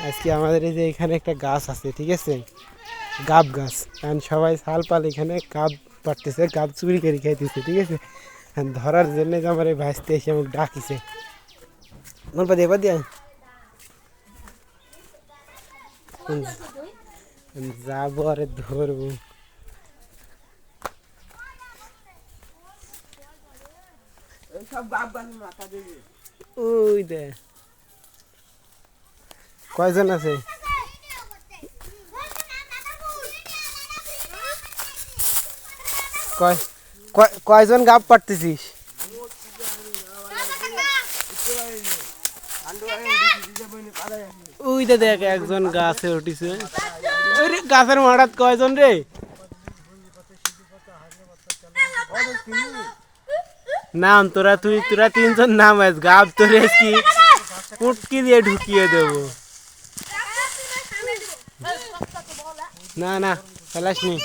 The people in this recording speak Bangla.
আজকে আমাদের এই যে এখানে একটা গাছ আছে, ঠিক আছে, গাব গাছ। কারণ সবাই শাল পাল এখানে গাব পাড়তেছে, গাব চুরি করে খাইতেছে, ঠিক আছে। ধরার জন্য যে আমার এই ভাসতে এসে আমাকে ডাকিছে। বলবা দিয়ে দিয়া যাবো আরে ধরবো। ওই দে কয়জন আছে? কয়জন গাব পাড়তেছিস? ওই দে দেখ একজন গাছে উঠিছে। ওই রে গাছের মাথাত কয়জন রে? নাম তোরা তোরা তিনজন নাম আস। গাব তোরে কি পুটকি দিয়ে ঢুকিয়ে দেবো। না না ফেলাস নি।